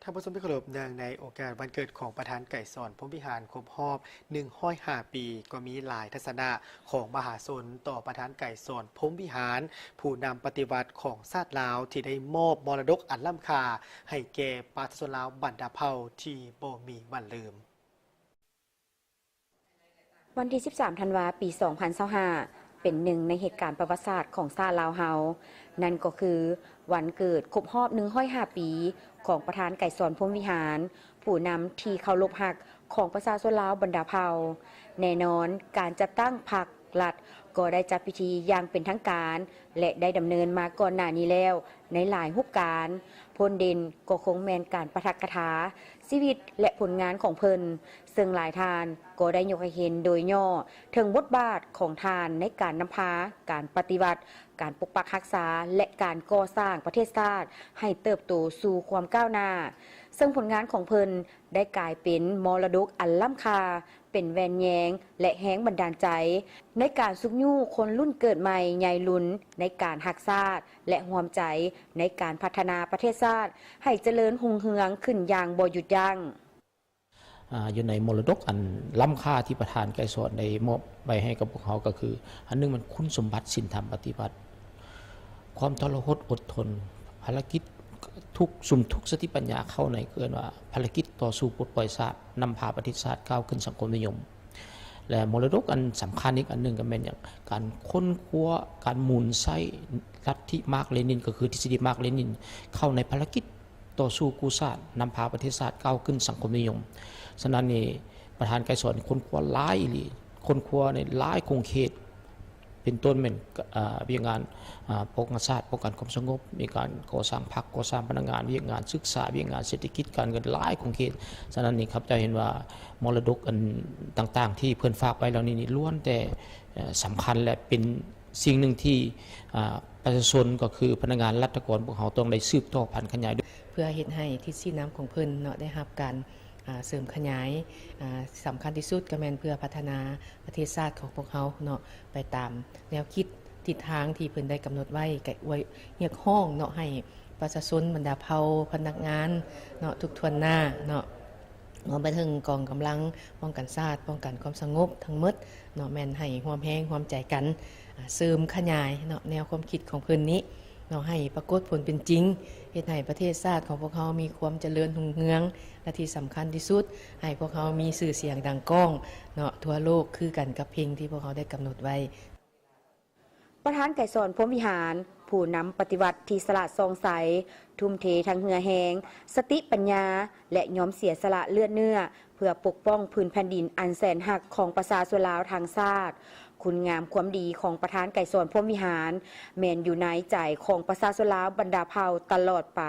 ท่านผู้ชมที่เคารพเนื่องในโอกาสวันเกิดของประธานไก่สอนพรหมวิหารครบรอบ105 ปีก็มีหลายทัศนะของมหาชนต่อประธานไก่สอนพรหมวิหารผู้นำปฏิวัติของชาติลาวที่ได้มอบมรดกอันล้ำค่าให้แก่ประชาชนลาวบรรดาเผ่าที่บ่มีวันลืมวันที่ 13 ธันวาคม ปี 2025 เป็นหนึ่งในเหตุการณ์ประวัติศาสตร์ของชาติลาวเฮานั่นก็คือวันเกิดครบรอบ105 ปีของประธานไก่สอนพรหมวิหารผู้นำที่เคารพรักของประชาชนลาวบรรดาเผ่าแน่นอนการจัดตั้งพรรครัฐก็ได้จัดพิธีอย่างเป็นทางการและได้ดำเนินมาก่อนหน้านี้แล้วในหลายรูปการพลเด่นก็คงแมนการประทักถาชีวิตและผลงานของเพิ่นซึ่งหลายทานก็ได้ยกให้เห็นโดยย่อถึงบทบาทของทานในการนำพาการปฏิวัติการปกปักรักษาและการก่อสร้างประเทศชาติให้เติบโตสู่ความก้าวหน้าซึ่งผลงานของเพิ่นได้กลายเป็นมรดกอันล้ำค่าเป็นแวนแยงและแห้งบันดาลใจในการสุกยู่คนรุ่นเกิดใหม่ใหญ่ลุ่นในการหักชาติและห่วมใจในการพัฒนาประเทศชาติให้เจริญรุ่งเรืองขึ้นอย่างบ่หยุดยั้งอยู่ในมรดกอันล้ำค่าที่ประธานไกรสอนได้มอบไปให้กับพวกเขาก็คืออันนึงมันคุณสมบัติศีลธรรมปฏิบัติความทรหดอดทนภารกิจทุกสติปัญญาเข้าในเกินว่าภารกิจต่อสู้ปลดปล่อยชาตินำพาประเทศชาติก้าวขึ้นสังคมนิยมและมรดกอันสำคัญอีกอันหนึ่งก็เป็นอย่างการค้นคว้าการหมุนไส้ลัทธิมาร์กเลนินก็คือทฤษฎีมาร์กเลนินเข้าในภารกิจต่อสู้กู้ชาตินำพาประเทศชาติก้าวขึ้นสังคมนิยมฉะนั้นนี่ประธานไกรสอนค้นคว้าหลายค้นคว้าในหลายคงเขตเป็นต้นเป็นวิทยางานป้องกันชาติป้องกันความสงบมีการก่อสร้างพรรคก่อสร้างพนักงานวิทยางานศึกษาวิทยางานเศรษฐกิจการเงินหลายคงเขตฉะนั้นนี่ครับจะเห็นว่ามรดกอันต่างๆที่เพื่อนฝากไว้แล้วนี่ล้วนแต่สำคัญและเป็นสิ่งหนึ่งที่ประชาชนก็คือพนักงานรัฐกรพวกเขาต้องได้สืบทอดพันธุ์ขยายด้วยเพื่อเฮ็ดให้ทิศสีน้ำของเพิ่นเนาะได้รับการเสริมขยายสำคัญที่สุดก็แม่นเพื่อพัฒนาประเทศชาติของพวกเขาเนาะไปตามแนวคิดทิศทางที่เพิ่นได้กำหนดไว้ก็ไว้เรียกร้องเนาะให้ประชาชนบรรดาเผ่าพนักงานเนาะทุกทวนหน้าเนาะรวมไปถึงกองกำลังป้องกันชาติป้องกันความสงบทั้งหมดเนาะแม่นให้ร่วมแรงร่วมใจกันเสริมขยายเนาะแนวความคิดของเพิ่นนี้เนาะให้ปรากฏผลเป็นจริงเฮ็ดให้ประเทศชาติของพวกเขามีความเจริญรุ่งเรืองและที่สำคัญที่สุดให้พวกเขามีชื่อเสียงดังก้องเนาะทั่วโลกคือกันกับเพลงที่พวกเขาได้กำหนดไว้ประธานไก่สอนพรหมวิหารผู้นำปฏิวัติที่สละซองใสทุ่มเททั้งเหงื่อแห้งสติปัญญาและยอมเสียสละเลือดเนื้อเพื่อปกป้องพื้นแผ่นดินอันแสนหักของประชาชนลาวทางชาติคุณงามความดีของประธานไก่สอนพรหมวิหารแม่นอยู่ในใจของประชาชนลาวบรรดาเผ่าตลอดไป